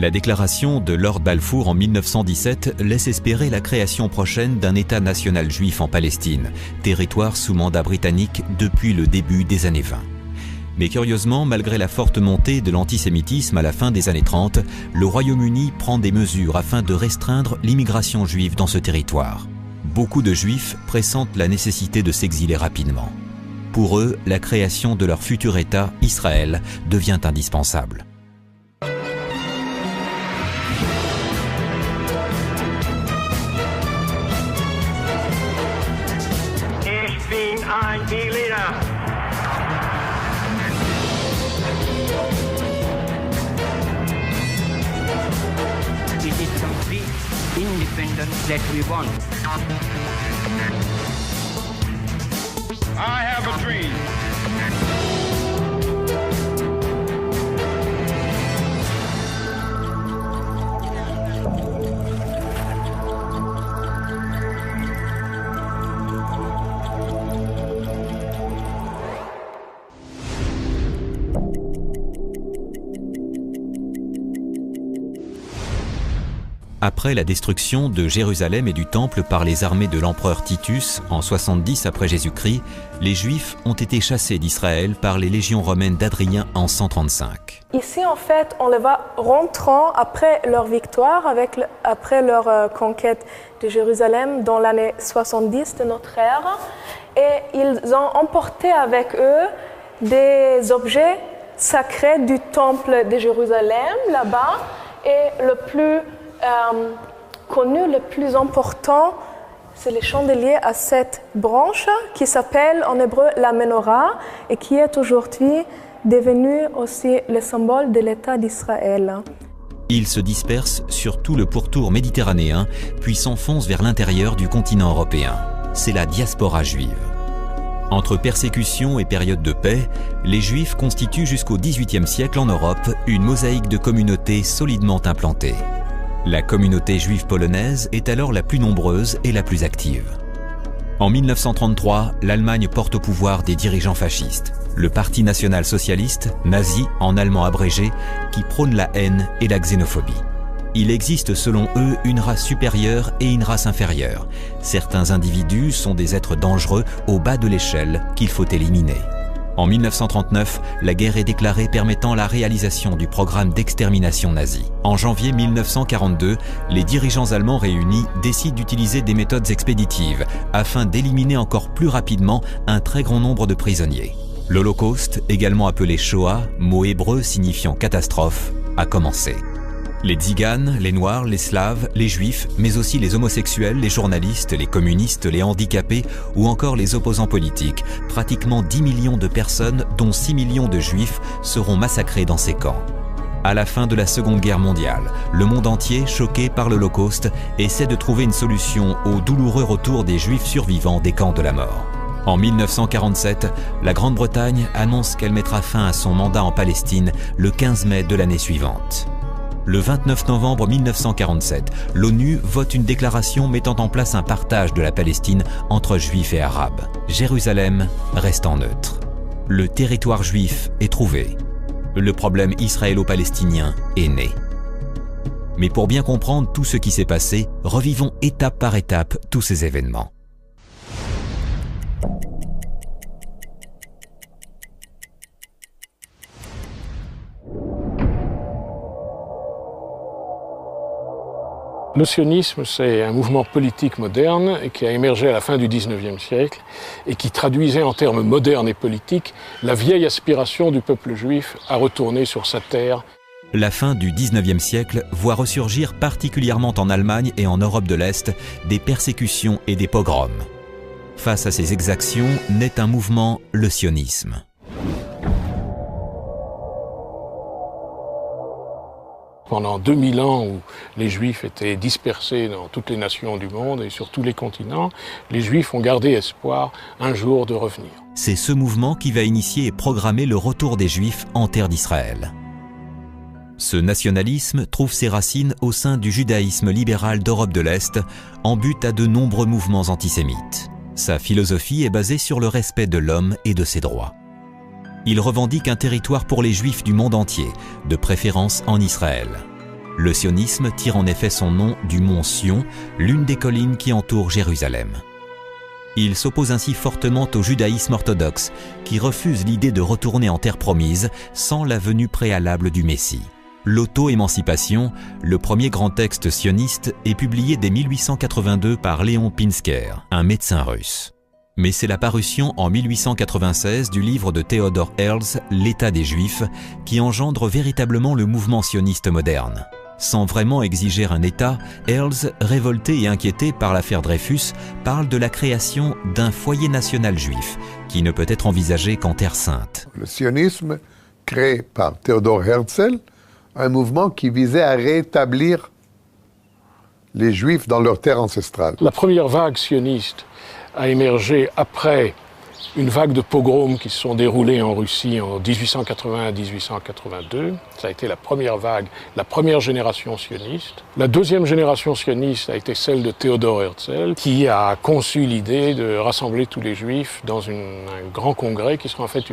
La déclaration de Lord Balfour en 1917 laisse espérer la création prochaine d'un État national juif en Palestine, territoire sous mandat britannique depuis le début des années 20. Mais curieusement, malgré la forte montée de l'antisémitisme à la fin des années 30, le Royaume-Uni prend des mesures afin de restreindre l'immigration juive dans ce territoire. Beaucoup de Juifs pressentent la nécessité de s'exiler rapidement. Pour eux, la création de leur futur État, Israël, devient indispensable. Ich bin ein Berliner. It is complete independence that we want. I have a dream. Après la destruction de Jérusalem et du Temple par les armées de l'empereur Titus en 70 après Jésus-Christ, les Juifs ont été chassés d'Israël par les légions romaines d'Adrien en 135. Ici, en fait, on les voit rentrant après leur victoire, après leur conquête de Jérusalem dans l'année 70 de notre ère. Et ils ont emporté avec eux des objets sacrés du Temple de Jérusalem, là-bas, et le plus connu, le plus important, c'est le chandelier à 7 branches qui s'appelle en hébreu la menorah et qui est aujourd'hui devenu aussi le symbole de l'État d'Israël. Ils se dispersent sur tout le pourtour méditerranéen, puis s'enfoncent vers l'intérieur du continent européen. C'est la diaspora juive. Entre persécution et période de paix, les Juifs constituent jusqu'au XVIIIe siècle en Europe une mosaïque de communautés solidement implantées. La communauté juive polonaise est alors la plus nombreuse et la plus active. En 1933, l'Allemagne porte au pouvoir des dirigeants fascistes, le Parti national-socialiste, nazi en allemand abrégé, qui prône la haine et la xénophobie. Il existe selon eux une race supérieure et une race inférieure. Certains individus sont des êtres dangereux au bas de l'échelle qu'il faut éliminer. En 1939, la guerre est déclarée permettant la réalisation du programme d'extermination nazi. En janvier 1942, les dirigeants allemands réunis décident d'utiliser des méthodes expéditives afin d'éliminer encore plus rapidement un très grand nombre de prisonniers. L'Holocauste, également appelé Shoah, mot hébreu signifiant catastrophe, a commencé. Les Tziganes, les Noirs, les Slaves, les Juifs, mais aussi les homosexuels, les journalistes, les communistes, les handicapés ou encore les opposants politiques. Pratiquement 10 millions de personnes, dont 6 millions de Juifs, seront massacrés dans ces camps. À la fin de la Seconde Guerre mondiale, le monde entier, choqué par l'Holocauste, essaie de trouver une solution au douloureux retour des Juifs survivants des camps de la mort. En 1947, la Grande-Bretagne annonce qu'elle mettra fin à son mandat en Palestine le 15 mai de l'année suivante. Le 29 novembre 1947, l'ONU vote une déclaration mettant en place un partage de la Palestine entre Juifs et Arabes. Jérusalem restant neutre. Le territoire juif est trouvé. Le problème israélo-palestinien est né. Mais pour bien comprendre tout ce qui s'est passé, revivons étape par étape tous ces événements. Le sionisme, c'est un mouvement politique moderne qui a émergé à la fin du XIXe siècle et qui traduisait en termes modernes et politiques la vieille aspiration du peuple juif à retourner sur sa terre. La fin du XIXe siècle voit ressurgir particulièrement en Allemagne et en Europe de l'Est des persécutions et des pogroms. Face à ces exactions naît un mouvement, le sionisme. Pendant 2000 ans où les Juifs étaient dispersés dans toutes les nations du monde et sur tous les continents, les Juifs ont gardé espoir un jour de revenir. C'est ce mouvement qui va initier et programmer le retour des Juifs en terre d'Israël. Ce nationalisme trouve ses racines au sein du judaïsme libéral d'Europe de l'Est, en but à de nombreux mouvements antisémites. Sa philosophie est basée sur le respect de l'homme et de ses droits. Il revendique un territoire pour les Juifs du monde entier, de préférence en Israël. Le sionisme tire en effet son nom du mont Sion, l'une des collines qui entourent Jérusalem. Il s'oppose ainsi fortement au judaïsme orthodoxe, qui refuse l'idée de retourner en terre promise sans la venue préalable du Messie. L'auto-émancipation, le premier grand texte sioniste, est publié dès 1882 par Léon Pinsker, un médecin russe. Mais c'est la parution en 1896 du livre de Theodor Herzl, L'État des Juifs, qui engendre véritablement le mouvement sioniste moderne. Sans vraiment exiger un État, Herzl, révolté et inquiété par l'affaire Dreyfus, parle de la création d'un foyer national juif, qui ne peut être envisagé qu'en Terre Sainte. Le sionisme, créé par Theodor Herzl, un mouvement qui visait à rétablir les Juifs dans leur terre ancestrale. La première vague sioniste a émergé après une vague de pogroms qui se sont déroulés en Russie en 1881 à 1882. Ça a été la première vague, la première génération sioniste. La deuxième génération sioniste a été celle de Theodor Herzl, qui a conçu l'idée de rassembler tous les Juifs dans un grand congrès qui sera en fait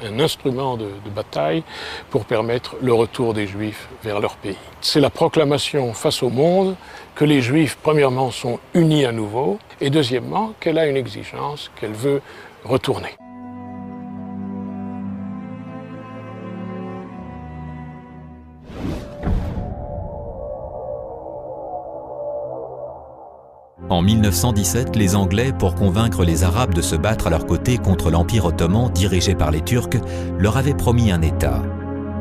un instrument de bataille pour permettre le retour des Juifs vers leur pays. C'est la proclamation face au monde que les Juifs, premièrement, sont unis à nouveau, et deuxièmement, qu'elle a une exigence, qu'elle veut retourner. En 1917, les Anglais, pour convaincre les Arabes de se battre à leur côté contre l'Empire ottoman dirigé par les Turcs, leur avaient promis un État.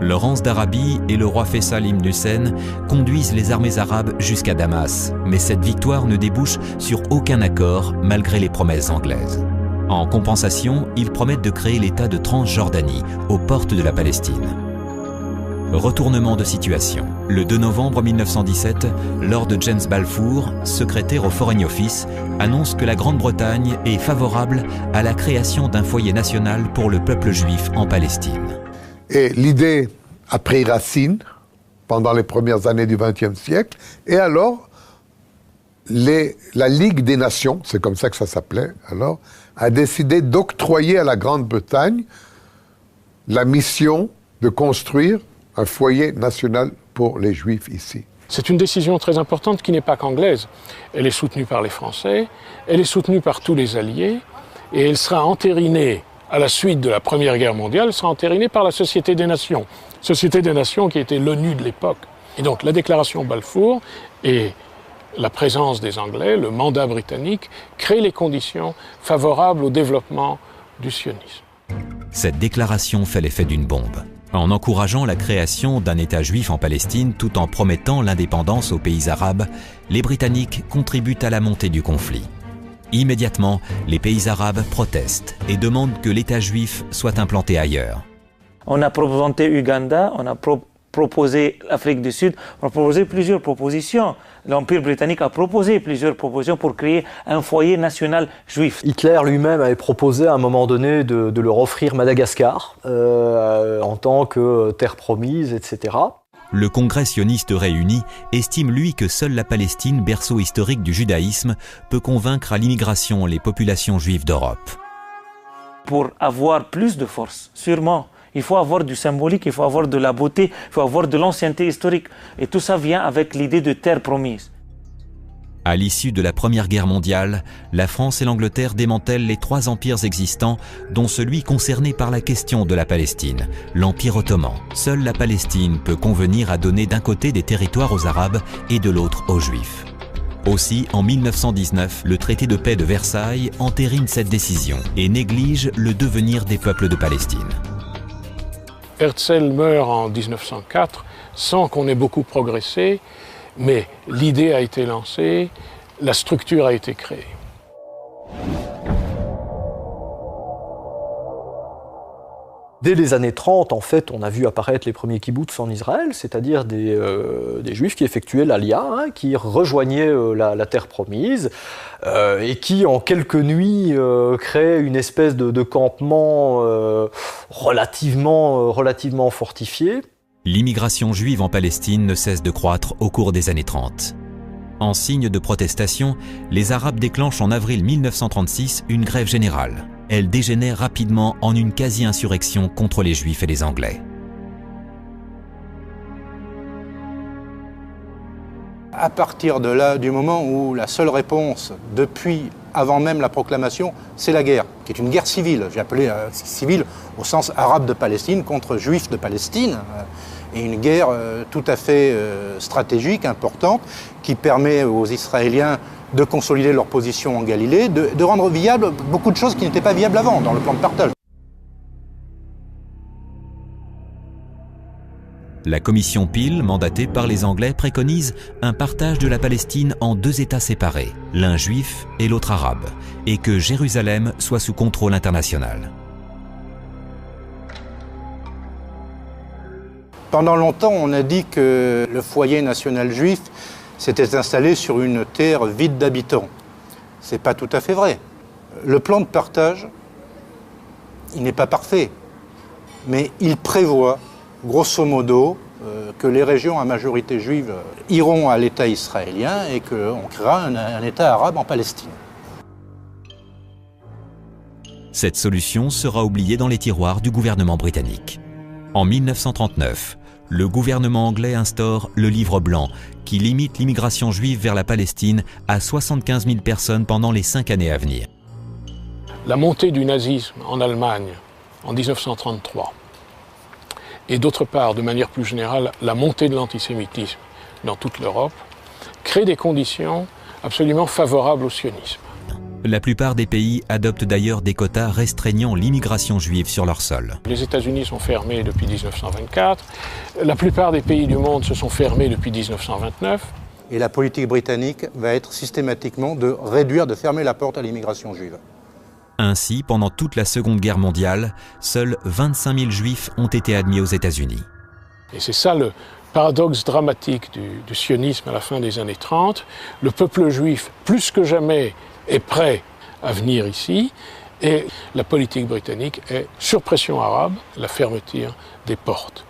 Laurence d'Arabie et le roi Faisal ibn Hussein conduisent les armées arabes jusqu'à Damas, mais cette victoire ne débouche sur aucun accord malgré les promesses anglaises. En compensation, ils promettent de créer l'État de Transjordanie, aux portes de la Palestine. Retournement de situation. Le 2 novembre 1917, Lord James Balfour, secrétaire au Foreign Office, annonce que la Grande-Bretagne est favorable à la création d'un foyer national pour le peuple juif en Palestine. Et l'idée a pris racine pendant les premières années du XXe siècle, et alors la Ligue des Nations, c'est comme ça que ça s'appelait alors, a décidé d'octroyer à la Grande-Bretagne la mission de construire un foyer national pour les Juifs ici. C'est une décision très importante qui n'est pas qu'anglaise. Elle est soutenue par les Français, elle est soutenue par tous les alliés, et elle sera entérinée à la suite de la Première Guerre mondiale, elle sera entérinée par la Société des Nations. Société des Nations qui était l'ONU de l'époque. Et donc la déclaration Balfour et la présence des Anglais, le mandat britannique, créent les conditions favorables au développement du sionisme. Cette déclaration fait l'effet d'une bombe. En encourageant la création d'un État juif en Palestine tout en promettant l'indépendance aux pays arabes, les Britanniques contribuent à la montée du conflit. Immédiatement, les pays arabes protestent et demandent que l'État juif soit implanté ailleurs. On a présenté Ouganda, on a proposé l'Afrique du Sud, on a proposé plusieurs propositions. L'Empire britannique a proposé plusieurs propositions pour créer un foyer national juif. Hitler lui-même avait proposé à un moment donné de leur offrir Madagascar en tant que terre promise, etc. Le Congrès sioniste réuni estime lui que seule la Palestine, berceau historique du judaïsme, peut convaincre à l'immigration les populations juives d'Europe. Pour avoir plus de force, sûrement, il faut avoir du symbolique, il faut avoir de la beauté, il faut avoir de l'ancienneté historique. Et tout ça vient avec l'idée de terre promise. À l'issue de la Première Guerre mondiale, la France et l'Angleterre démantèlent les 3 empires existants, dont celui concerné par la question de la Palestine, l'Empire ottoman. Seule la Palestine peut convenir à donner d'un côté des territoires aux Arabes et de l'autre aux Juifs. Aussi, en 1919, le traité de paix de Versailles entérine cette décision et néglige le devenir des peuples de Palestine. Herzl meurt en 1904 sans qu'on ait beaucoup progressé, mais l'idée a été lancée, la structure a été créée. Dès les années 30, en fait, on a vu apparaître les premiers kibboutz en Israël, c'est-à-dire des juifs qui effectuaient l'Alia, qui rejoignaient la terre promise, et qui, en quelques nuits, créaient une espèce de campement relativement fortifié. L'immigration juive en Palestine ne cesse de croître au cours des années 30. En signe de protestation, les Arabes déclenchent en avril 1936 une grève générale. Elle dégénère rapidement en une quasi-insurrection contre les Juifs et les Anglais. à partir de là, du moment où la seule réponse, depuis avant même la proclamation, c'est la guerre, qui est une guerre civile. J'ai appelé civile au sens arabe de Palestine contre juifs de Palestine, et une guerre tout à fait stratégique, importante, qui permet aux Israéliens de consolider leur position en Galilée, de rendre viable beaucoup de choses qui n'étaient pas viables avant, dans le plan de partage. La commission Peel, mandatée par les Anglais, préconise un partage de la Palestine en 2 États séparés, l'un juif et l'autre arabe, et que Jérusalem soit sous contrôle international. Pendant longtemps, on a dit que le foyer national juif s'était installé sur une terre vide d'habitants. C'est pas tout à fait vrai. Le plan de partage, il n'est pas parfait, mais il prévoit grosso modo, que les régions à majorité juive iront à l'État israélien et qu'on créera un État arabe en Palestine. Cette solution sera oubliée dans les tiroirs du gouvernement britannique. En 1939, le gouvernement anglais instaure le Livre blanc, qui limite l'immigration juive vers la Palestine à 75 000 personnes pendant les 5 années à venir. La montée du nazisme en Allemagne en 1933, et d'autre part, de manière plus générale, la montée de l'antisémitisme dans toute l'Europe, crée des conditions absolument favorables au sionisme. La plupart des pays adoptent d'ailleurs des quotas restreignant l'immigration juive sur leur sol. Les États-Unis sont fermés depuis 1924, la plupart des pays du monde se sont fermés depuis 1929. Et la politique britannique va être systématiquement de réduire, de fermer la porte à l'immigration juive. Ainsi, pendant toute la Seconde Guerre mondiale, seuls 25 000 juifs ont été admis aux États-Unis. Et c'est ça le paradoxe dramatique du sionisme à la fin des années 30. Le peuple juif, plus que jamais, est prêt à venir ici, et la politique britannique est, sur pression arabe, la fermeture des portes.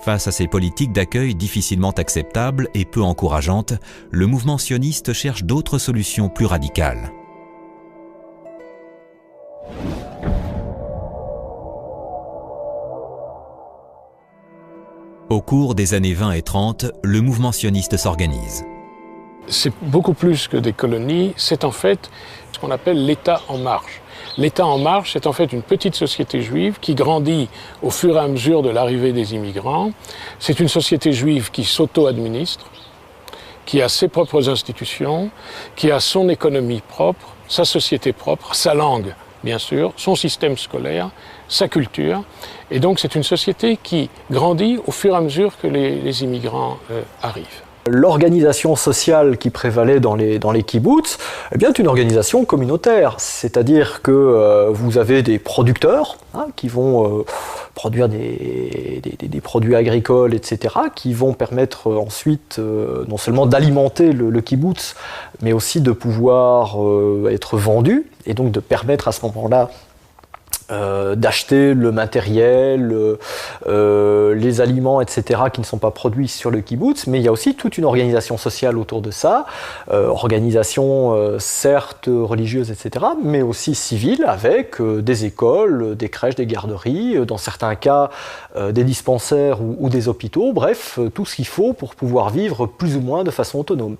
Face à ces politiques d'accueil difficilement acceptables et peu encourageantes, le mouvement sioniste cherche d'autres solutions plus radicales. Au cours des années 20 et 30, le mouvement sioniste s'organise. C'est beaucoup plus que des colonies, c'est en fait ce qu'on appelle l'État en marche. L'État en marche, c'est en fait une petite société juive qui grandit au fur et à mesure de l'arrivée des immigrants. C'est une société juive qui s'auto-administre, qui a ses propres institutions, qui a son économie propre, sa société propre, sa langue, bien sûr, son système scolaire, sa culture. Et donc c'est une société qui grandit au fur et à mesure que les immigrants arrivent. L'organisation sociale qui prévalait dans les kibbutz, eh bien, est une organisation communautaire. C'est-à-dire que vous avez des producteurs qui vont produire des produits agricoles, etc., qui vont permettre ensuite non seulement d'alimenter le kibbutz, mais aussi de pouvoir être vendus, et donc de permettre à ce moment-là d'acheter le matériel, les aliments, etc., qui ne sont pas produits sur le kibbutz, mais il y a aussi toute une organisation sociale autour de ça, organisation certes religieuse, etc., mais aussi civile, avec des écoles, des crèches, des garderies, dans certains cas des dispensaires ou des hôpitaux, bref, tout ce qu'il faut pour pouvoir vivre plus ou moins de façon autonome.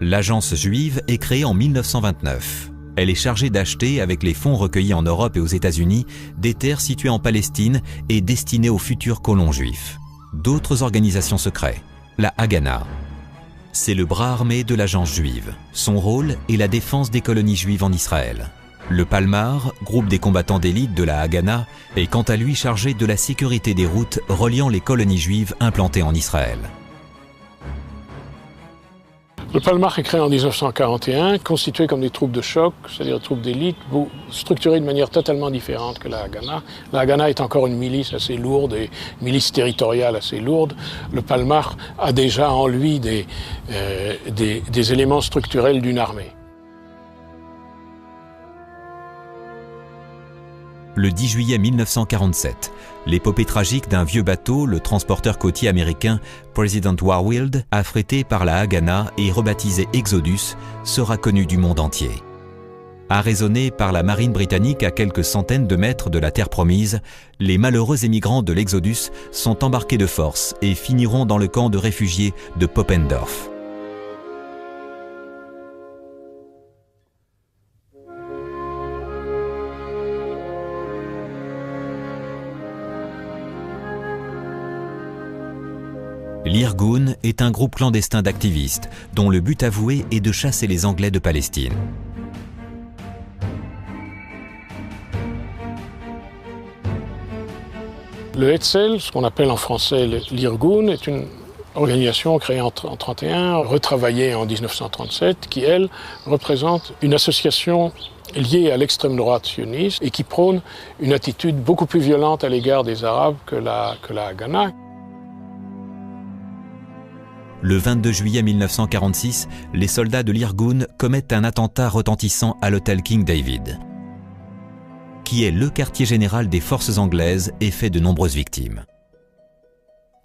L'Agence juive est créée en 1929. Elle est chargée d'acheter, avec les fonds recueillis en Europe et aux États-Unis, des terres situées en Palestine et destinées aux futurs colons juifs. D'autres organisations se créent. La Haganah. C'est le bras armé de l'Agence juive. Son rôle est la défense des colonies juives en Israël. Le Palmar, groupe des combattants d'élite de la Haganah, est quant à lui chargé de la sécurité des routes reliant les colonies juives implantées en Israël. Le Palmach est créé en 1941, constitué comme des troupes de choc, c'est-à-dire des troupes d'élite, structurées de manière totalement différente que la Haganah. La Haganah est encore une milice assez lourde, et une milice territoriale assez lourde. Le Palmach a déjà en lui des éléments structurels d'une armée. Le 10 juillet 1947, l'épopée tragique d'un vieux bateau, le transporteur côtier américain President Warfield, affrété par la Haganah et rebaptisé Exodus, sera connu du monde entier. Arraisonnés par la marine britannique à quelques centaines de mètres de la terre promise, les malheureux émigrants de l'Exodus sont embarqués de force et finiront dans le camp de réfugiés de Poppendorf. L'Irgun est un groupe clandestin d'activistes dont le but avoué est de chasser les Anglais de Palestine. Le Hetzel, ce qu'on appelle en français l'Irgun, est une organisation créée en 1931, retravaillée en 1937, qui, elle, représente une association liée à l'extrême droite sioniste et qui prône une attitude beaucoup plus violente à l'égard des Arabes que la Haganah. Le 22 juillet 1946, les soldats de l'Irgun commettent un attentat retentissant à l'hôtel King David, qui est le quartier général des forces anglaises et fait de nombreuses victimes.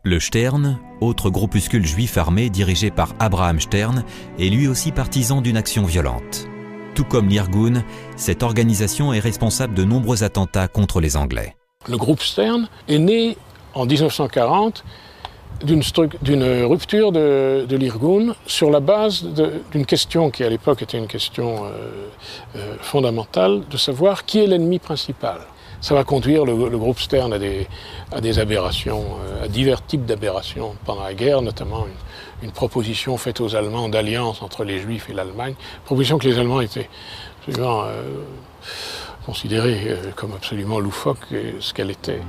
Le Stern, autre groupuscule juif armé dirigé par Abraham Stern, est lui aussi partisan d'une action violente. Tout comme l'Irgun, cette organisation est responsable de nombreux attentats contre les Anglais. Le groupe Stern est né en 1940 d'une rupture de l'Irgun sur la base d'une question qui à l'époque était une question fondamentale, de savoir qui est l'ennemi principal. Ça va conduire le groupe Stern à des aberrations, à divers types d'aberrations pendant la guerre, notamment une proposition faite aux Allemands d'alliance entre les Juifs et l'Allemagne, proposition que les Allemands étaient absolument considérés comme absolument loufoque ce qu'elle était.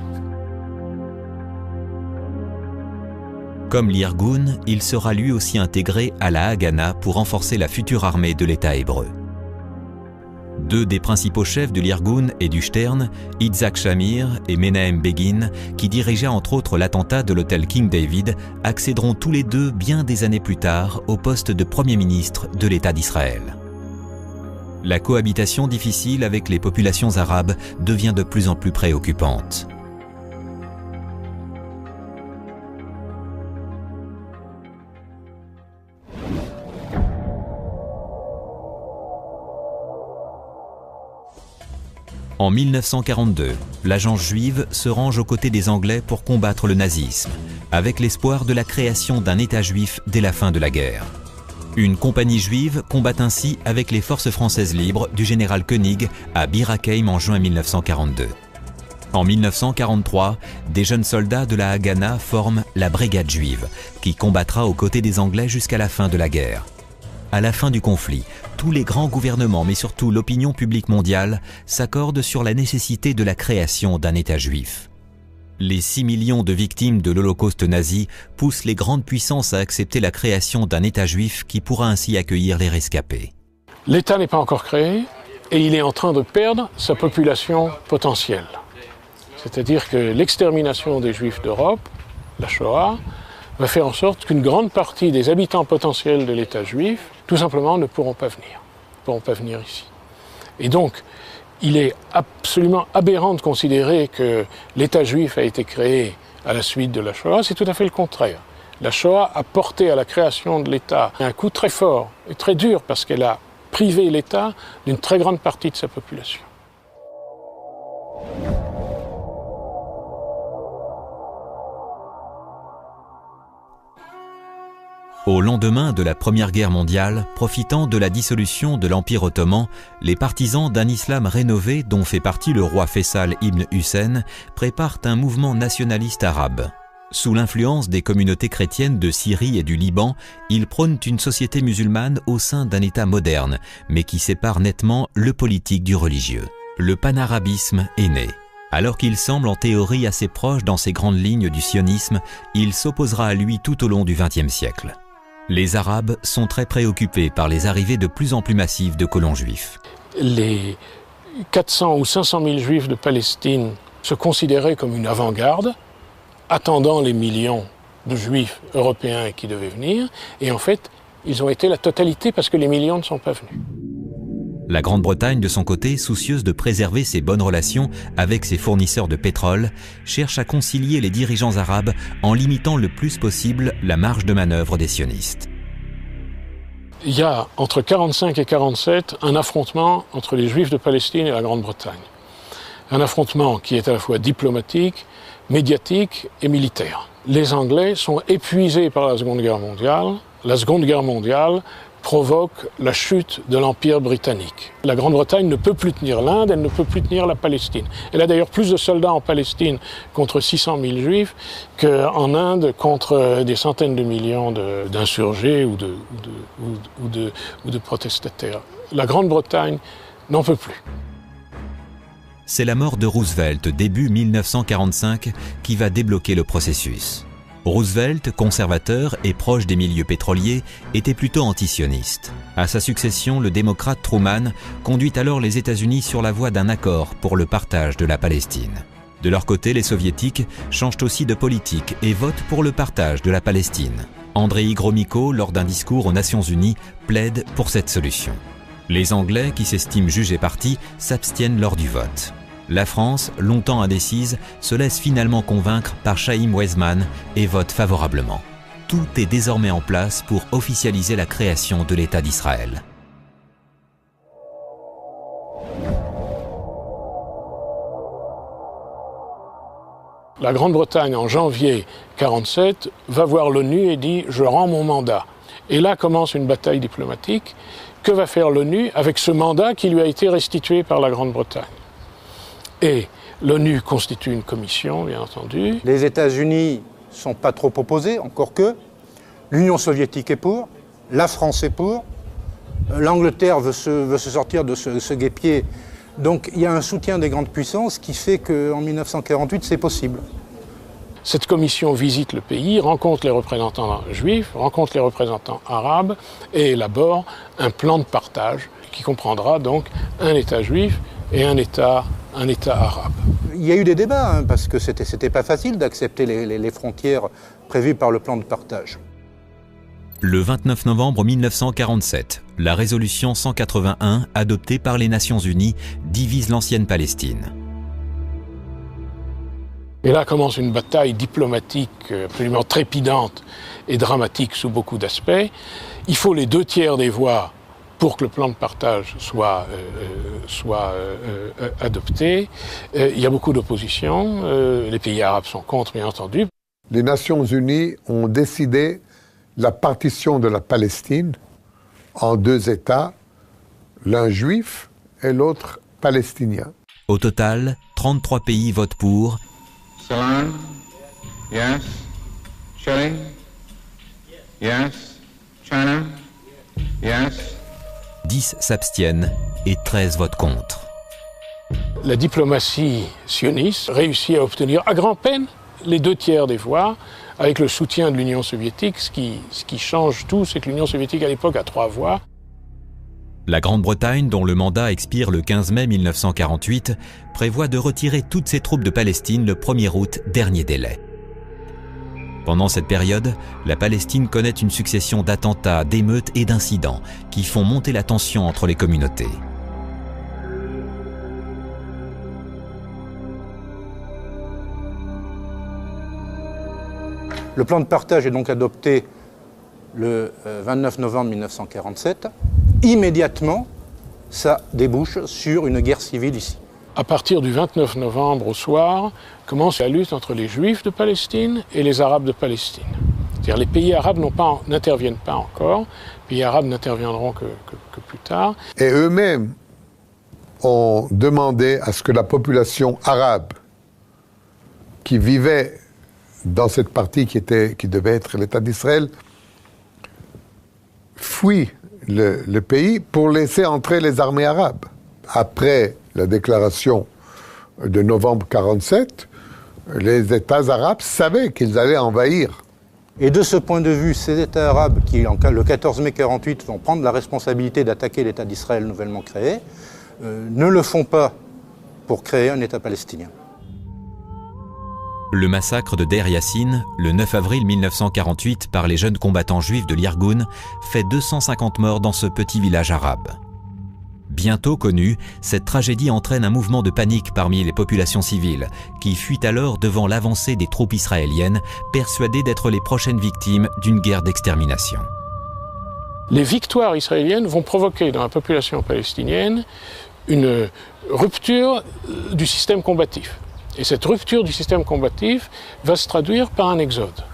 Comme l'Irgun, il sera lui aussi intégré à la Haganah pour renforcer la future armée de l'État hébreu. Deux des principaux chefs de l'Irgun et du Stern, Yitzhak Shamir et Menahem Begin, qui dirigeaient entre autres l'attentat de l'hôtel King David, accéderont tous les deux bien des années plus tard au poste de Premier ministre de l'État d'Israël. La cohabitation difficile avec les populations arabes devient de plus en plus préoccupante. En 1942, l'agence juive se range aux côtés des Anglais pour combattre le nazisme, avec l'espoir de la création d'un État juif dès la fin de la guerre. Une compagnie juive combat ainsi avec les forces françaises libres du général Koenig à Bir Hakeim en juin 1942. En 1943, des jeunes soldats de la Haganah forment la Brigade juive, qui combattra aux côtés des Anglais jusqu'à la fin de la guerre. À la fin du conflit, tous les grands gouvernements, mais surtout l'opinion publique mondiale, s'accordent sur la nécessité de la création d'un État juif. Les 6 millions de victimes de l'Holocauste nazi poussent les grandes puissances à accepter la création d'un État juif qui pourra ainsi accueillir les rescapés. L'État n'est pas encore créé et il est en train de perdre sa population potentielle. C'est-à-dire que l'extermination des Juifs d'Europe, la Shoah, va faire en sorte qu'une grande partie des habitants potentiels de l'État juif, tout simplement, ne pourront pas venir ici. Et donc, il est absolument aberrant de considérer que l'État juif a été créé à la suite de la Shoah. C'est tout à fait le contraire. La Shoah a porté à la création de l'État un coup très fort et très dur parce qu'elle a privé l'État d'une très grande partie de sa population. Au lendemain de la Première Guerre mondiale, profitant de la dissolution de l'Empire ottoman, les partisans d'un islam rénové dont fait partie le roi Faisal ibn Hussein préparent un mouvement nationaliste arabe. Sous l'influence des communautés chrétiennes de Syrie et du Liban, ils prônent une société musulmane au sein d'un État moderne, mais qui sépare nettement le politique du religieux. Le panarabisme est né. Alors qu'il semble en théorie assez proche dans ses grandes lignes du sionisme, il s'opposera à lui tout au long du XXe siècle. Les Arabes sont très préoccupés par les arrivées de plus en plus massives de colons juifs. Les 400 ou 500 000 juifs de Palestine se considéraient comme une avant-garde, attendant les millions de juifs européens qui devaient venir, et en fait, ils ont été la totalité parce que les millions ne sont pas venus. La Grande-Bretagne, de son côté, soucieuse de préserver ses bonnes relations avec ses fournisseurs de pétrole, cherche à concilier les dirigeants arabes en limitant le plus possible la marge de manœuvre des sionistes. Il y a, entre 1945 et 1947, un affrontement entre les Juifs de Palestine et la Grande-Bretagne. Un affrontement qui est à la fois diplomatique, médiatique et militaire. Les Anglais sont épuisés par la Seconde Guerre mondiale. La Seconde Guerre mondiale provoque la chute de l'Empire britannique. La Grande-Bretagne ne peut plus tenir l'Inde, elle ne peut plus tenir la Palestine. Elle a d'ailleurs plus de soldats en Palestine contre 600 000 Juifs qu'en Inde contre des centaines de millions d'insurgés ou de protestataires. La Grande-Bretagne n'en peut plus. C'est la mort de Roosevelt début 1945 qui va débloquer le processus. Roosevelt, conservateur et proche des milieux pétroliers, était plutôt antisioniste. À sa succession, le démocrate Truman conduit alors les États-Unis sur la voie d'un accord pour le partage de la Palestine. De leur côté, les Soviétiques changent aussi de politique et votent pour le partage de la Palestine. Andrei Gromyko, lors d'un discours aux Nations Unies, plaide pour cette solution. Les Anglais, qui s'estiment jugés partis, s'abstiennent lors du vote. La France, longtemps indécise, se laisse finalement convaincre par Chaim Weizmann et vote favorablement. Tout est désormais en place pour officialiser la création de l'État d'Israël. La Grande-Bretagne, en janvier 1947, va voir l'ONU et dit « je rends mon mandat ». Et là commence une bataille diplomatique. Que va faire l'ONU avec ce mandat qui lui a été restitué par la Grande-Bretagne ? Et l'ONU constitue une commission, bien entendu. Les États-Unis ne sont pas trop opposés, encore que. L'Union soviétique est pour, la France est pour, l'Angleterre veut se sortir de ce guêpier. Donc il y a un soutien des grandes puissances qui fait qu'en 1948, c'est possible. Cette commission visite le pays, rencontre les représentants juifs, rencontre les représentants arabes et élabore un plan de partage qui comprendra donc un État juif et un État arabe. Il y a eu des débats, parce que c'était pas facile d'accepter les frontières prévues par le plan de partage. Le 29 novembre 1947, la résolution 181, adoptée par les Nations Unies, divise l'ancienne Palestine. Et là commence une bataille diplomatique absolument trépidante et dramatique sous beaucoup d'aspects. Il faut les 2/3 des voix pour que le plan de partage soit adopté. Il y a beaucoup d'opposition. Les pays arabes sont contre, bien entendu. Les Nations Unies ont décidé la partition de la Palestine en 2 États, l'un juif et l'autre palestinien. Au total, 33 pays votent pour. Salon? Yes. Chile? Yes. China? Yes. 10 s'abstiennent et 13 votent contre. La diplomatie sioniste réussit à obtenir à grand-peine les 2/3 des voix, avec le soutien de l'Union soviétique. Ce qui change tout, c'est que l'Union soviétique à l'époque a 3 voix. La Grande-Bretagne, dont le mandat expire le 15 mai 1948, prévoit de retirer toutes ses troupes de Palestine le 1er août, dernier délai. Pendant cette période, la Palestine connaît une succession d'attentats, d'émeutes et d'incidents qui font monter la tension entre les communautés. Le plan de partage est donc adopté le 29 novembre 1947. Immédiatement, ça débouche sur une guerre civile ici. À partir du 29 novembre au soir, commence la lutte entre les Juifs de Palestine et les Arabes de Palestine. C'est-à-dire les pays arabes n'interviennent pas encore, les pays arabes n'interviendront que plus tard. Et eux-mêmes ont demandé à ce que la population arabe qui vivait dans cette partie qui devait être l'État d'Israël fuit le pays pour laisser entrer les armées arabes. Après la déclaration de novembre 1947, les États arabes savaient qu'ils allaient envahir Et de ce point de vue, ces États arabes qui, le 14 mai 1948, vont prendre la responsabilité d'attaquer l'État d'Israël nouvellement créé, ne le font pas pour créer un État palestinien. Le massacre de Deir Yassin, le 9 avril 1948, par les jeunes combattants juifs de l'Irgun, fait 250 morts dans ce petit village arabe. Bientôt connu, cette tragédie entraîne un mouvement de panique parmi les populations civiles, qui fuient alors devant l'avancée des troupes israéliennes, persuadées d'être les prochaines victimes d'une guerre d'extermination. Les victoires israéliennes vont provoquer dans la population palestinienne une rupture du système combatif. Et cette rupture du système combatif va se traduire par un exode.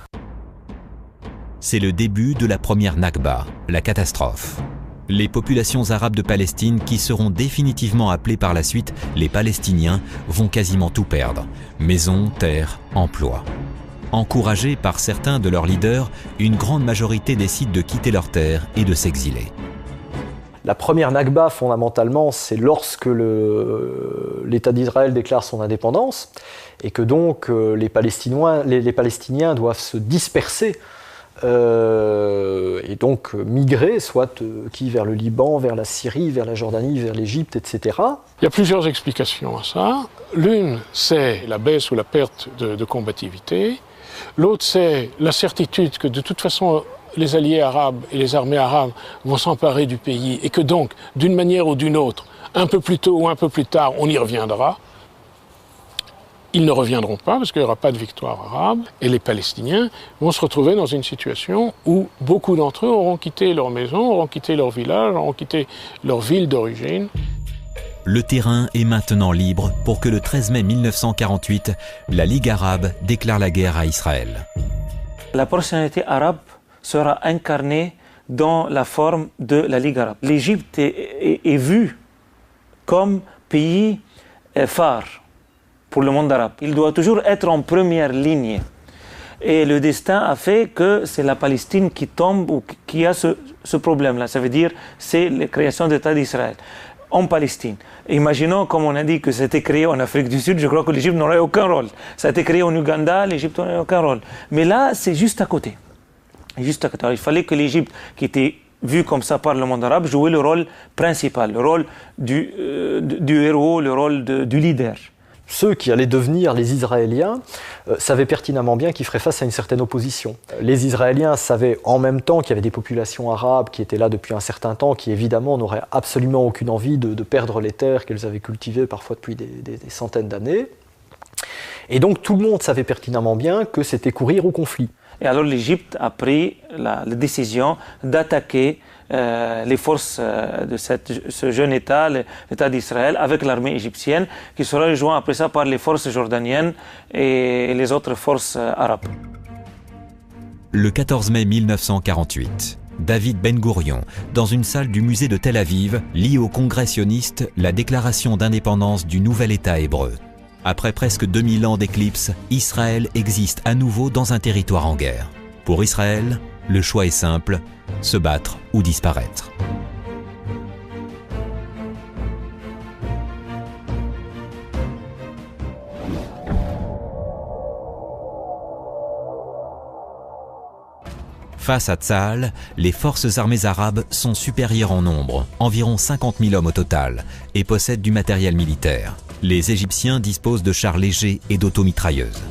C'est le début de la première Nakba, la catastrophe. Les populations arabes de Palestine, qui seront définitivement appelées par la suite les Palestiniens, vont quasiment tout perdre. Maisons, terres, emplois. Encouragés par certains de leurs leaders, une grande majorité décide de quitter leurs terres et de s'exiler. La première Nakba, fondamentalement, c'est lorsque l'État d'Israël déclare son indépendance et que donc les Palestiniens doivent se disperser et donc migrer, soit qui vers le Liban, vers la Syrie, vers la Jordanie, vers l'Égypte, etc. Il y a plusieurs explications à ça. L'une, c'est la baisse ou la perte de combativité. L'autre, c'est la certitude que de toute façon, les alliés arabes et les armées arabes vont s'emparer du pays et que donc, d'une manière ou d'une autre, un peu plus tôt ou un peu plus tard, on y reviendra. Ils ne reviendront pas parce qu'il n'y aura pas de victoire arabe et les Palestiniens vont se retrouver dans une situation où beaucoup d'entre eux auront quitté leur maison, auront quitté leur village, auront quitté leur ville d'origine. Le terrain est maintenant libre pour que le 13 mai 1948, la Ligue arabe déclare la guerre à Israël. La personnalité arabe sera incarnée dans la forme de la Ligue arabe. L'Égypte est vue comme pays phare pour le monde arabe. Il doit toujours être en première ligne. Et le destin a fait que c'est la Palestine qui tombe ou qui a ce problème-là. Ça veut dire c'est la création d'État d'Israël en Palestine. Imaginons, comme on a dit, que c'était créé en Afrique du Sud, je crois que l'Égypte n'aurait aucun rôle. Ça a été créé en Ouganda, l'Égypte n'aurait aucun rôle. Mais là, c'est juste à côté. Juste à côté. Alors, il fallait que l'Égypte, qui était vue comme ça par le monde arabe, jouait le rôle principal, le rôle du héros, le rôle du leader. Ceux qui allaient devenir les Israéliens savaient pertinemment bien qu'ils feraient face à une certaine opposition. Les Israéliens savaient en même temps qu'il y avait des populations arabes qui étaient là depuis un certain temps, qui évidemment n'auraient absolument aucune envie de perdre les terres qu'elles avaient cultivées parfois depuis des centaines d'années. Et donc tout le monde savait pertinemment bien que c'était courir au conflit. Et alors l'Égypte a pris la décision d'attaquer les forces de ce jeune État, l'État d'Israël, avec l'armée égyptienne, qui sera rejoint après ça par les forces jordaniennes et les autres forces arabes. Le 14 mai 1948, David Ben Gourion, dans une salle du musée de Tel Aviv, lit aux congrès sionistes la déclaration d'indépendance du nouvel État hébreu. Après presque 2000 ans d'éclipse, Israël existe à nouveau dans un territoire en guerre. Pour Israël, le choix est simple, se battre ou disparaître. Face à Tsahal, les forces armées arabes sont supérieures en nombre, environ 50 000 hommes au total, et possèdent du matériel militaire. Les Égyptiens disposent de chars légers et d'automitrailleuses.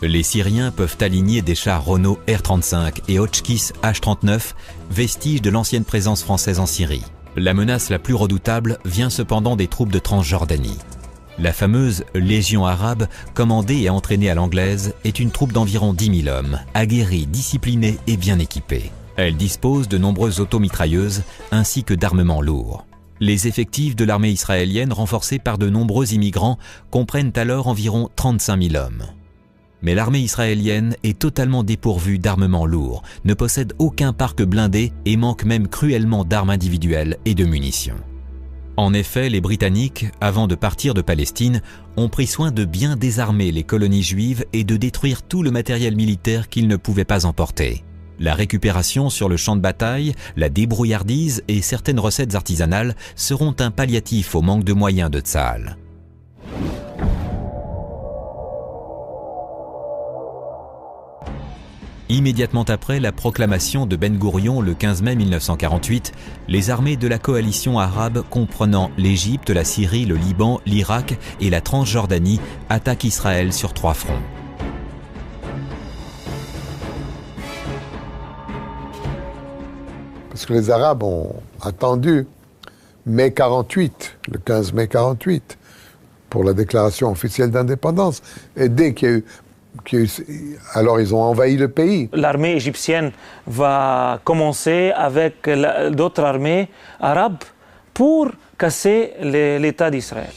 Les Syriens peuvent aligner des chars Renault R-35 et Hotchkiss H-39, vestiges de l'ancienne présence française en Syrie. La menace la plus redoutable vient cependant des troupes de Transjordanie. La fameuse Légion arabe, commandée et entraînée à l'anglaise, est une troupe d'environ 10 000 hommes, aguerris, disciplinés et bien équipés. Elle dispose de nombreuses automitrailleuses ainsi que d'armements lourds. Les effectifs de l'armée israélienne, renforcés par de nombreux immigrants, comprennent alors environ 35 000 hommes. Mais l'armée israélienne est totalement dépourvue d'armements lourds, ne possède aucun parc blindé et manque même cruellement d'armes individuelles et de munitions. En effet, les Britanniques, avant de partir de Palestine, ont pris soin de bien désarmer les colonies juives et de détruire tout le matériel militaire qu'ils ne pouvaient pas emporter. La récupération sur le champ de bataille, la débrouillardise et certaines recettes artisanales seront un palliatif au manque de moyens de Tsahal. Immédiatement après la proclamation de Ben Gourion le 15 mai 1948, les armées de la coalition arabe comprenant l'Égypte, la Syrie, le Liban, l'Irak et la Transjordanie attaquent Israël sur 3 fronts. Parce que les Arabes ont attendu mai 48, le 15 mai 48, pour la déclaration officielle d'indépendance. Et dès qu'il y a eu alors ils ont envahi le pays. L'armée égyptienne va commencer avec d'autres armées arabes pour casser l'État d'Israël.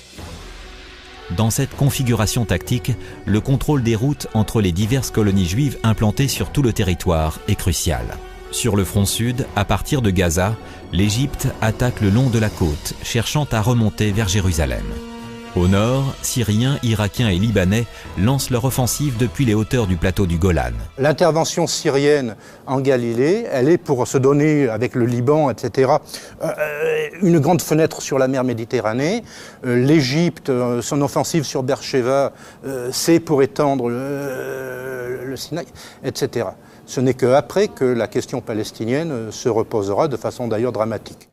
Dans cette configuration tactique, le contrôle des routes entre les diverses colonies juives implantées sur tout le territoire est crucial. Sur le front sud, à partir de Gaza, l'Égypte attaque le long de la côte, cherchant à remonter vers Jérusalem. Au nord, Syriens, Irakiens et Libanais lancent leur offensive depuis les hauteurs du plateau du Golan. L'intervention syrienne en Galilée, elle est pour se donner, avec le Liban, etc., une grande fenêtre sur la mer Méditerranée. L'Égypte, son offensive sur Beersheba, c'est pour étendre le Sinaï, etc. Ce n'est qu'après que la question palestinienne se reposera, de façon d'ailleurs dramatique.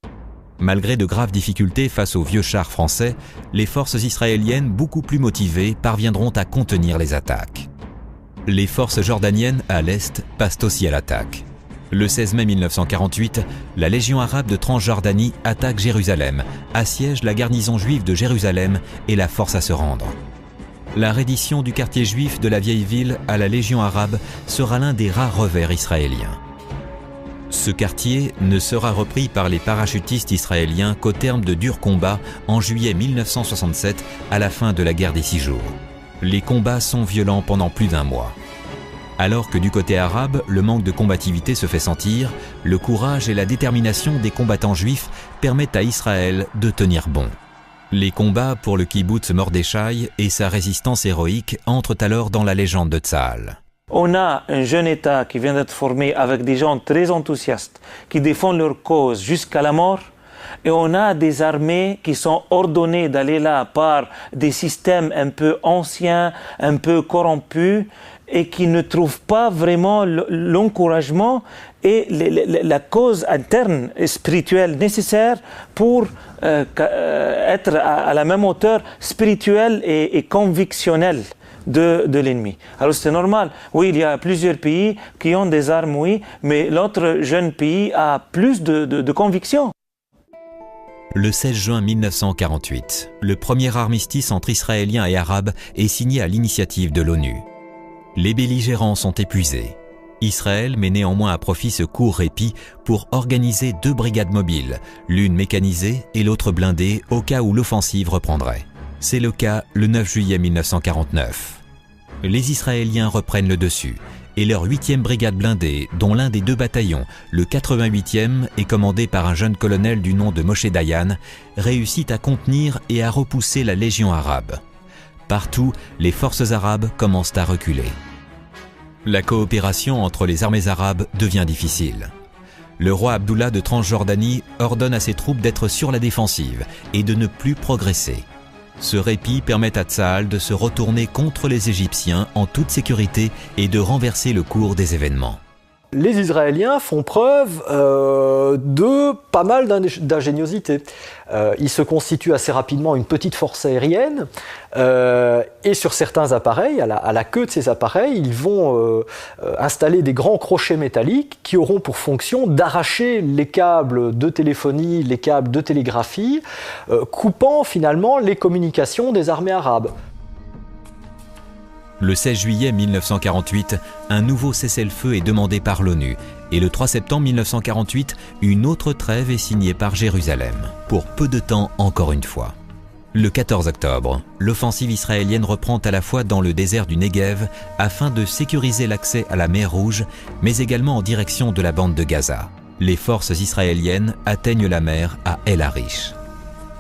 Malgré de graves difficultés face aux vieux chars français, les forces israéliennes, beaucoup plus motivées, parviendront à contenir les attaques. Les forces jordaniennes, à l'est, passent aussi à l'attaque. Le 16 mai 1948, la Légion arabe de Transjordanie attaque Jérusalem, assiège la garnison juive de Jérusalem et la force à se rendre. La reddition du quartier juif de la vieille ville à la Légion arabe sera l'un des rares revers israéliens. Ce quartier ne sera repris par les parachutistes israéliens qu'au terme de durs combats en juillet 1967, à la fin de la guerre des 6 jours. Les combats sont violents pendant plus d'1 mois. Alors que du côté arabe, le manque de combativité se fait sentir, le courage et la détermination des combattants juifs permettent à Israël de tenir bon. Les combats pour le kibboutz Mordechai et sa résistance héroïque entrent alors dans la légende de Tsahal. On a un jeune État qui vient d'être formé avec des gens très enthousiastes, qui défendent leur cause jusqu'à la mort. Et on a des armées qui sont ordonnées d'aller là par des systèmes un peu anciens, un peu corrompus, et qui ne trouvent pas vraiment l'encouragement et la cause interne et spirituelle nécessaire pour être à la même hauteur spirituelle et convictionnelle de l'ennemi. Alors c'est normal, oui, il y a plusieurs pays qui ont des armes, oui, mais l'autre jeune pays a plus de conviction. Le 16 juin 1948, le premier armistice entre Israéliens et Arabes est signé à l'initiative de l'ONU. Les belligérants sont épuisés. Israël met néanmoins à profit ce court répit pour organiser 2 brigades mobiles, l'une mécanisée et l'autre blindée au cas où l'offensive reprendrait. C'est le cas le 9 juillet 1949. Les Israéliens reprennent le dessus et leur 8e brigade blindée, dont l'un des 2 bataillons, le 88e, est commandé par un jeune colonel du nom de Moshe Dayan, réussit à contenir et à repousser la Légion arabe. Partout, les forces arabes commencent à reculer. La coopération entre les armées arabes devient difficile. Le roi Abdullah de Transjordanie ordonne à ses troupes d'être sur la défensive et de ne plus progresser. Ce répit permet à Tsahal de se retourner contre les Égyptiens en toute sécurité et de renverser le cours des événements. Les Israéliens font preuve de pas mal d'ingéniosité. Ils se constituent assez rapidement une petite force aérienne et sur certains appareils, à la queue de ces appareils, ils vont installer des grands crochets métalliques qui auront pour fonction d'arracher les câbles de téléphonie, les câbles de télégraphie, coupant finalement les communications des armées arabes. Le 16 juillet 1948, un nouveau cessez-le-feu est demandé par l'ONU et le 3 septembre 1948, une autre trêve est signée par Jérusalem, pour peu de temps encore une fois. Le 14 octobre, l'offensive israélienne reprend à la fois dans le désert du Negev afin de sécuriser l'accès à la mer Rouge, mais également en direction de la bande de Gaza. Les forces israéliennes atteignent la mer à El Arish.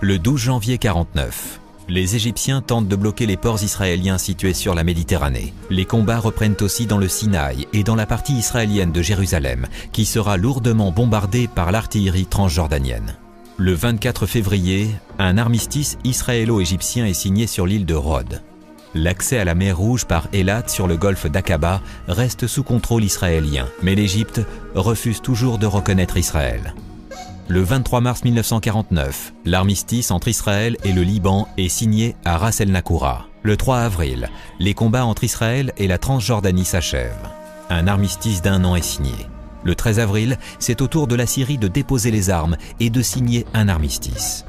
Le 12 janvier 1949, les Égyptiens tentent de bloquer les ports israéliens situés sur la Méditerranée. Les combats reprennent aussi dans le Sinaï et dans la partie israélienne de Jérusalem, qui sera lourdement bombardée par l'artillerie transjordanienne. Le 24 février, un armistice israélo-égyptien est signé sur l'île de Rhodes. L'accès à la mer Rouge par Eilat sur le golfe d'Aqaba reste sous contrôle israélien, mais l'Égypte refuse toujours de reconnaître Israël. Le 23 mars 1949, l'armistice entre Israël et le Liban est signé à Ras El Nakoura. Le 3 avril, les combats entre Israël et la Transjordanie s'achèvent. Un armistice d'1 an est signé. Le 13 avril, c'est au tour de la Syrie de déposer les armes et de signer un armistice.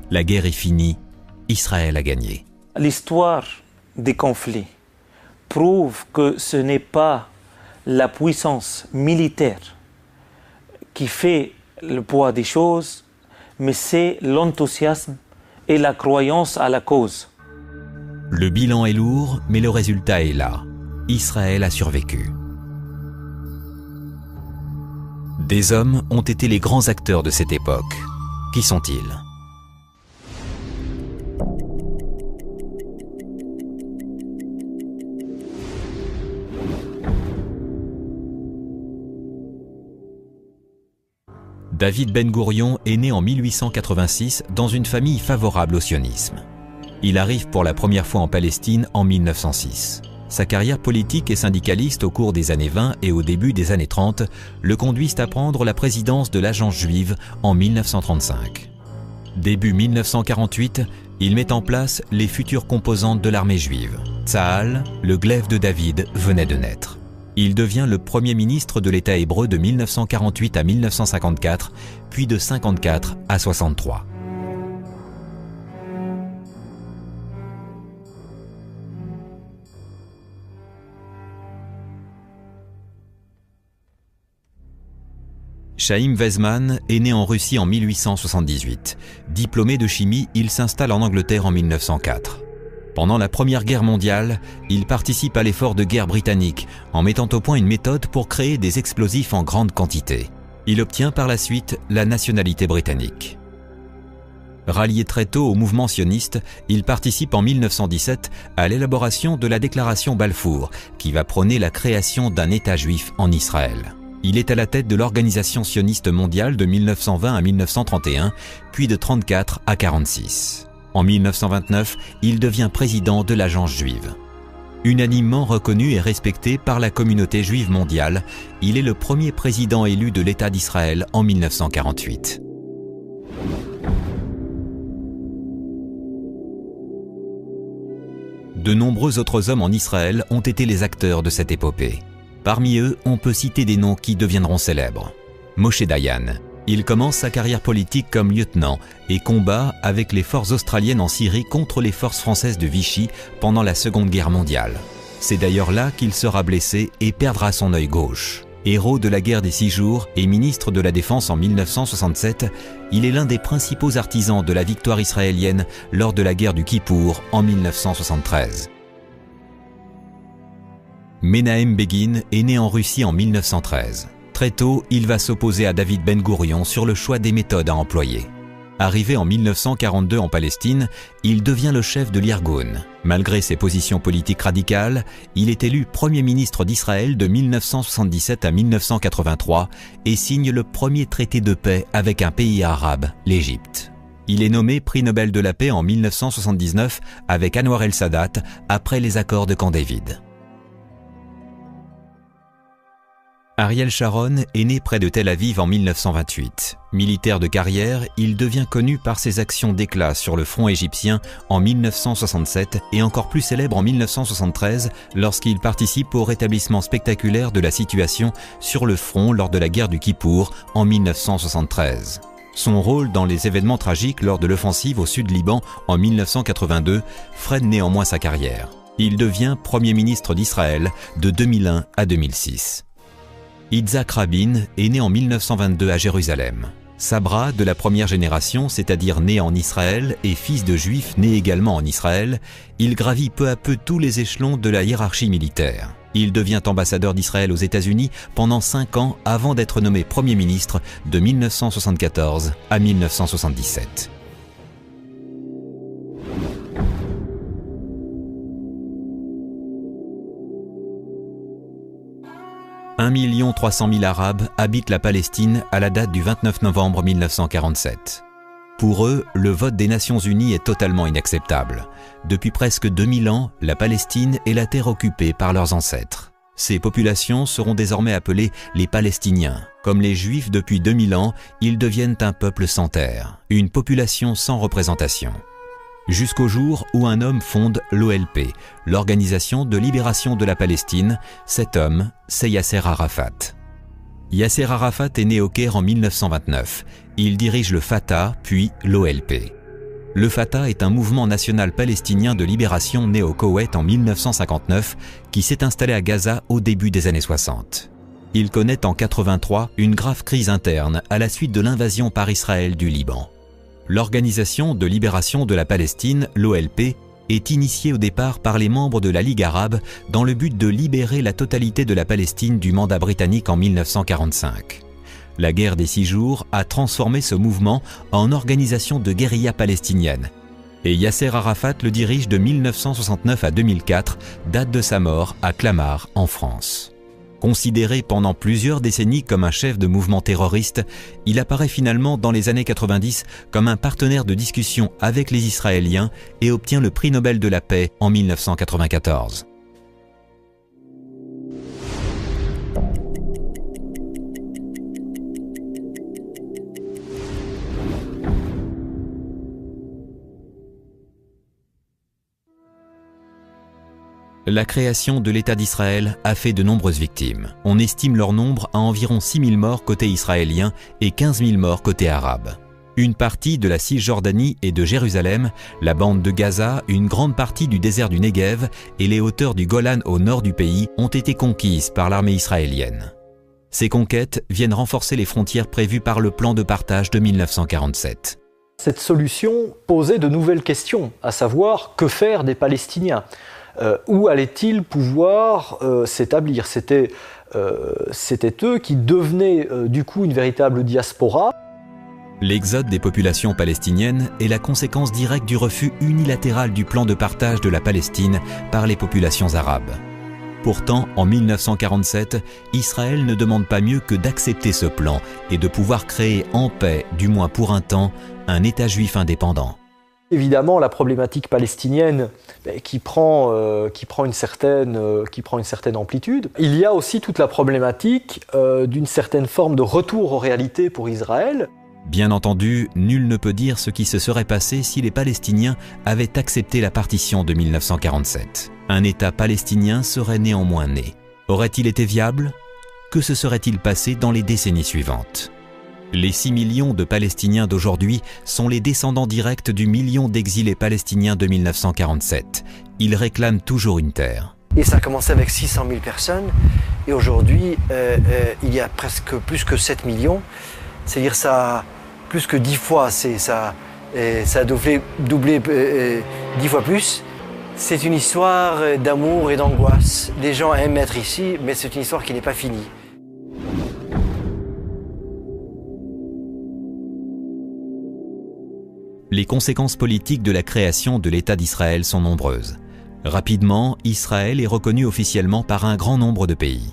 La guerre est finie, Israël a gagné. L'histoire des conflits prouve que ce n'est pas la puissance militaire qui fait le poids des choses, mais c'est l'enthousiasme et la croyance à la cause. Le bilan est lourd, mais le résultat est là. Israël a survécu. Des hommes ont été les grands acteurs de cette époque. Qui sont-ils ? David Ben Gourion est né en 1886 dans une famille favorable au sionisme. Il arrive pour la première fois en Palestine en 1906. Sa carrière politique et syndicaliste au cours des années 20 et au début des années 30 le conduisent à prendre la présidence de l'Agence juive en 1935. Début 1948, il met en place les futures composantes de l'armée juive. Tsahal, le glaive de David, venait de naître. Il devient le premier ministre de l'État hébreu de 1948 à 1954, puis de 54 à 63. Chaim Weizmann est né en Russie en 1878. Diplômé de chimie, il s'installe en Angleterre en 1904. Pendant la Première Guerre mondiale, il participe à l'effort de guerre britannique en mettant au point une méthode pour créer des explosifs en grande quantité. Il obtient par la suite la nationalité britannique. Rallié très tôt au mouvement sioniste, il participe en 1917 à l'élaboration de la déclaration Balfour, qui va prôner la création d'un État juif en Israël. Il est à la tête de l'Organisation sioniste mondiale de 1920 à 1931, puis de 1934 à 1946. En 1929, il devient président de l'Agence juive. Unanimement reconnu et respecté par la communauté juive mondiale, il est le premier président élu de l'État d'Israël en 1948. De nombreux autres hommes en Israël ont été les acteurs de cette épopée. Parmi eux, on peut citer des noms qui deviendront célèbres. Moshe Dayan. Il commence sa carrière politique comme lieutenant et combat avec les forces australiennes en Syrie contre les forces françaises de Vichy pendant la Seconde Guerre mondiale. C'est d'ailleurs là qu'il sera blessé et perdra son œil gauche. Héros de la guerre des 6 jours et ministre de la Défense en 1967, il est l'un des principaux artisans de la victoire israélienne lors de la guerre du Kippour en 1973. Menahem Begin est né en Russie en 1913. Très tôt, il va s'opposer à David Ben Gourion sur le choix des méthodes à employer. Arrivé en 1942 en Palestine, il devient le chef de l'Irgun. Malgré ses positions politiques radicales, il est élu Premier ministre d'Israël de 1977 à 1983 et signe le premier traité de paix avec un pays arabe, l'Égypte. Il est nommé prix Nobel de la paix en 1979 avec Anwar el-Sadat après les accords de Camp David. Ariel Sharon est né près de Tel Aviv en 1928. Militaire de carrière, il devient connu par ses actions d'éclat sur le front égyptien en 1967 et encore plus célèbre en 1973 lorsqu'il participe au rétablissement spectaculaire de la situation sur le front lors de la guerre du Kippour en 1973. Son rôle dans les événements tragiques lors de l'offensive au sud Liban en 1982 freine néanmoins sa carrière. Il devient Premier ministre d'Israël de 2001 à 2006. Yitzhak Rabin est né en 1922 à Jérusalem. Sabra, de la première génération, c'est-à-dire né en Israël et fils de juifs nés également en Israël, il gravit peu à peu tous les échelons de la hiérarchie militaire. Il devient ambassadeur d'Israël aux États-Unis pendant 5 ans avant d'être nommé Premier ministre de 1974 à 1977. 1 300 000 Arabes habitent la Palestine à la date du 29 novembre 1947. Pour eux, le vote des Nations Unies est totalement inacceptable. Depuis presque 2000 ans, la Palestine est la terre occupée par leurs ancêtres. Ces populations seront désormais appelées les Palestiniens. Comme les Juifs depuis 2000 ans, ils deviennent un peuple sans terre, une population sans représentation. Jusqu'au jour où un homme fonde l'OLP, l'Organisation de libération de la Palestine. Cet homme, c'est Yasser Arafat. Yasser Arafat est né au Caire en 1929. Il dirige le Fatah, puis l'OLP. Le Fatah est un mouvement national palestinien de libération né au Koweït en 1959 qui s'est installé à Gaza au début des années 60. Il connaît en 83 une grave crise interne à la suite de l'invasion par Israël du Liban. L'Organisation de libération de la Palestine, l'OLP, est initiée au départ par les membres de la Ligue arabe dans le but de libérer la totalité de la Palestine du mandat britannique en 1945. La guerre des 6 jours a transformé ce mouvement en organisation de guérilla palestinienne. Et Yasser Arafat le dirige de 1969 à 2004, date de sa mort à Clamart, en France. Considéré pendant plusieurs décennies comme un chef de mouvement terroriste, il apparaît finalement dans les années 90 comme un partenaire de discussion avec les Israéliens et obtient le prix Nobel de la paix en 1994. La création de l'État d'Israël a fait de nombreuses victimes. On estime leur nombre à environ 6 000 morts côté israélien et 15 000 morts côté arabe. Une partie de la Cisjordanie et de Jérusalem, la bande de Gaza, une grande partie du désert du Negev et les hauteurs du Golan au nord du pays ont été conquises par l'armée israélienne. Ces conquêtes viennent renforcer les frontières prévues par le plan de partage de 1947. Cette solution posait de nouvelles questions, à savoir que faire des Palestiniens ? Où allaient-ils pouvoir s'établir ? C'était eux qui devenaient du coup une véritable diaspora. L'exode des populations palestiniennes est la conséquence directe du refus unilatéral du plan de partage de la Palestine par les populations arabes. Pourtant, en 1947, Israël ne demande pas mieux que d'accepter ce plan et de pouvoir créer en paix, du moins pour un temps, un État juif indépendant. Évidemment, la problématique palestinienne qui prend une certaine amplitude. Il y a aussi toute la problématique d'une certaine forme de retour aux réalités pour Israël. Bien entendu, nul ne peut dire ce qui se serait passé si les Palestiniens avaient accepté la partition de 1947. Un État palestinien serait néanmoins né. Aurait-il été viable ? Que se serait-il passé dans les décennies suivantes ? Les 6 millions de Palestiniens d'aujourd'hui sont les descendants directs du million d'exilés palestiniens de 1947. Ils réclament toujours une terre. Et ça a commencé avec 600 000 personnes. Et aujourd'hui, il y a presque plus que 7 millions. C'est-à-dire ça plus que 10 fois. Ça a doublé 10 fois plus. C'est une histoire d'amour et d'angoisse. Les gens aiment être ici, mais c'est une histoire qui n'est pas finie. Les conséquences politiques de la création de l'État d'Israël sont nombreuses. Rapidement, Israël est reconnu officiellement par un grand nombre de pays.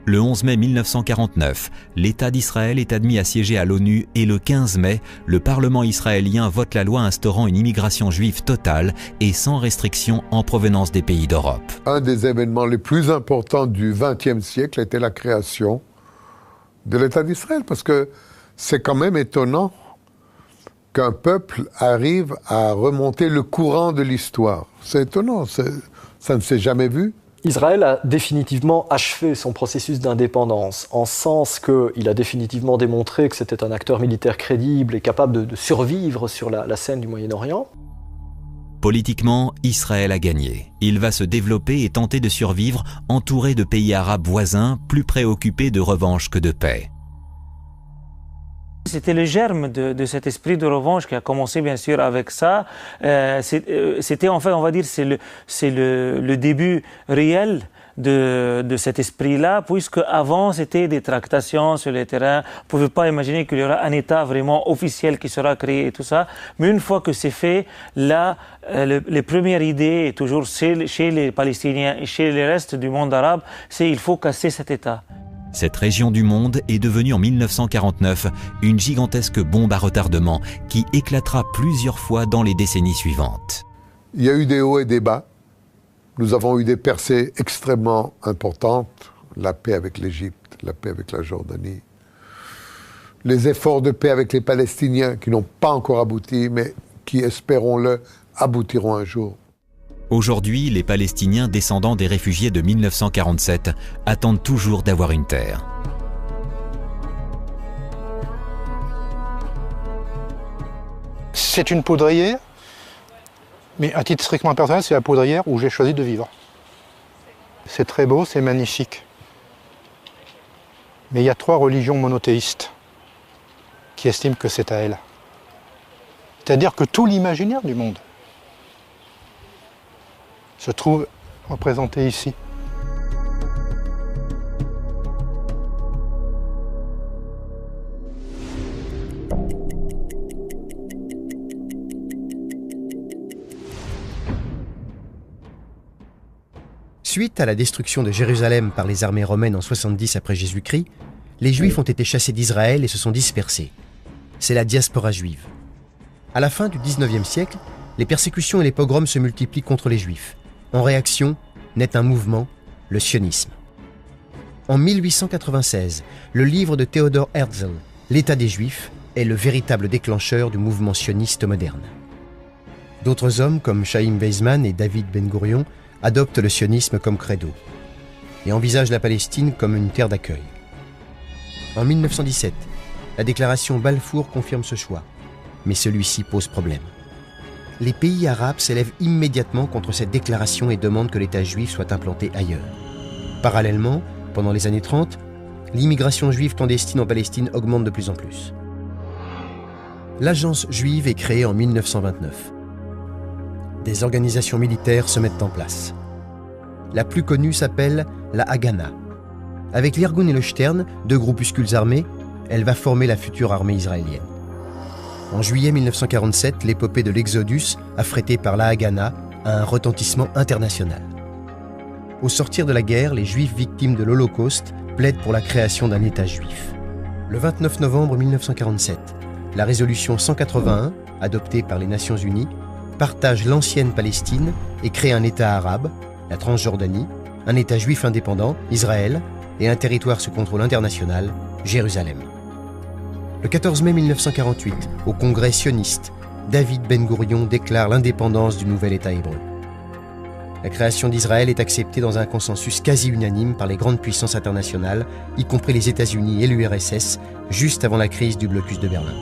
Le 11 mai 1949, l'État d'Israël est admis à siéger à l'ONU et le 15 mai, le Parlement israélien vote la loi instaurant une immigration juive totale et sans restriction en provenance des pays d'Europe. Un des événements les plus importants du XXe siècle était la création de l'État d'Israël, parce que c'est quand même étonnant qu'un peuple arrive à remonter le courant de l'histoire. C'est étonnant, ça ne s'est jamais vu. Israël a définitivement achevé son processus d'indépendance, en sens qu'il a définitivement démontré que c'était un acteur militaire crédible et capable de survivre sur la scène du Moyen-Orient. Politiquement, Israël a gagné. Il va se développer et tenter de survivre entouré de pays arabes voisins plus préoccupés de revanche que de paix. C'était le germe de cet esprit de revanche qui a commencé bien sûr avec ça. C'était en fait, on va dire, c'est le début réel de cet esprit-là, puisque avant c'était des tractations sur le terrain. On ne pouvait pas imaginer qu'il y aura un État vraiment officiel qui sera créé et tout ça. Mais une fois que c'est fait, là, les premières idées, et toujours chez les Palestiniens et chez le reste du monde arabe, c'est il faut casser cet État. Cette région du monde est devenue en 1949 une gigantesque bombe à retardement qui éclatera plusieurs fois dans les décennies suivantes. Il y a eu des hauts et des bas. Nous avons eu des percées extrêmement importantes. La paix avec l'Égypte, la paix avec la Jordanie. Les efforts de paix avec les Palestiniens qui n'ont pas encore abouti, mais qui, espérons-le, aboutiront un jour. Aujourd'hui, les Palestiniens descendants des réfugiés de 1947 attendent toujours d'avoir une terre. C'est une poudrière, mais à titre strictement personnel, c'est la poudrière où j'ai choisi de vivre. C'est très beau, c'est magnifique. Mais il y a 3 religions monothéistes qui estiment que c'est à elles. C'est-à-dire que tout l'imaginaire du monde se trouve représenté ici. Suite à la destruction de Jérusalem par les armées romaines en 70 après Jésus-Christ, les Juifs ont été chassés d'Israël et se sont dispersés. C'est la diaspora juive. À la fin du XIXe siècle, les persécutions et les pogroms se multiplient contre les Juifs. En réaction, naît un mouvement, le sionisme. En 1896, le livre de Theodor Herzl, L'État des Juifs, est le véritable déclencheur du mouvement sioniste moderne. D'autres hommes comme Chaim Weizmann et David Ben-Gurion adoptent le sionisme comme credo et envisagent la Palestine comme une terre d'accueil. En 1917, la déclaration Balfour confirme ce choix, mais celui-ci pose problème. Les pays arabes s'élèvent immédiatement contre cette déclaration et demandent que l'État juif soit implanté ailleurs. Parallèlement, pendant les années 30, l'immigration juive clandestine en Palestine augmente de plus en plus. L'agence juive est créée en 1929. Des organisations militaires se mettent en place. La plus connue s'appelle la Haganah. Avec l'Irgun et le Stern, 2 groupuscules armés, elle va former la future armée israélienne. En juillet 1947, l'épopée de l'Exodus, affrétée par la Haganah, a un retentissement international. Au sortir de la guerre, les Juifs victimes de l'Holocauste plaident pour la création d'un État juif. Le 29 novembre 1947, la résolution 181, adoptée par les Nations Unies, partage l'ancienne Palestine et crée un État arabe, la Transjordanie, un État juif indépendant, Israël, et un territoire sous contrôle international, Jérusalem. Le 14 mai 1948, au Congrès sioniste, David Ben-Gurion déclare l'indépendance du nouvel État hébreu. La création d'Israël est acceptée dans un consensus quasi unanime par les grandes puissances internationales, y compris les États-Unis et l'URSS, juste avant la crise du blocus de Berlin.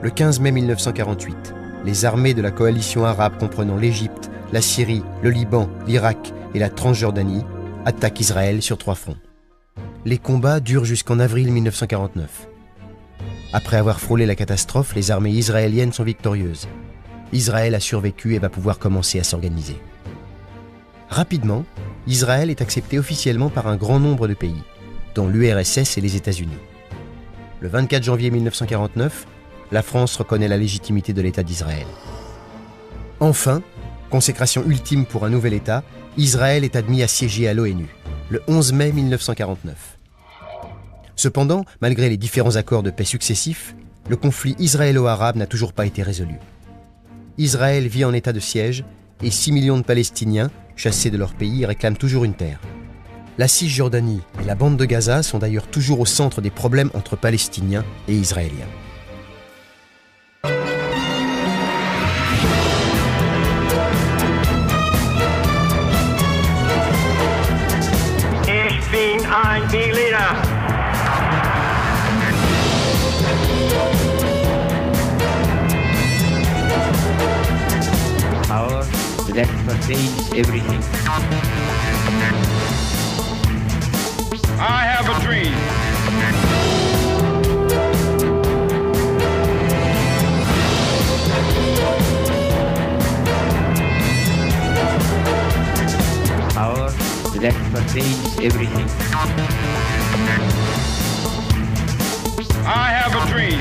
Le 15 mai 1948, les armées de la coalition arabe comprenant l'Égypte, la Syrie, le Liban, l'Irak et la Transjordanie attaquent Israël sur 3 fronts. Les combats durent jusqu'en avril 1949. Après avoir frôlé la catastrophe, les armées israéliennes sont victorieuses. Israël a survécu et va pouvoir commencer à s'organiser. Rapidement, Israël est accepté officiellement par un grand nombre de pays, dont l'URSS et les États-Unis. Le 24 janvier 1949, la France reconnaît la légitimité de l'État d'Israël. Enfin, consécration ultime pour un nouvel État, Israël est admis à siéger à l'ONU, le 11 mai 1949. Cependant, malgré les différents accords de paix successifs, le conflit israélo-arabe n'a toujours pas été résolu. Israël vit en état de siège et 6 millions de Palestiniens, chassés de leur pays, réclament toujours une terre. La Cisjordanie et la bande de Gaza sont d'ailleurs toujours au centre des problèmes entre Palestiniens et Israéliens. Ich bin ein Berliner. Power that pervades everything. I have a dream. Power that pervades everything. I have a dream.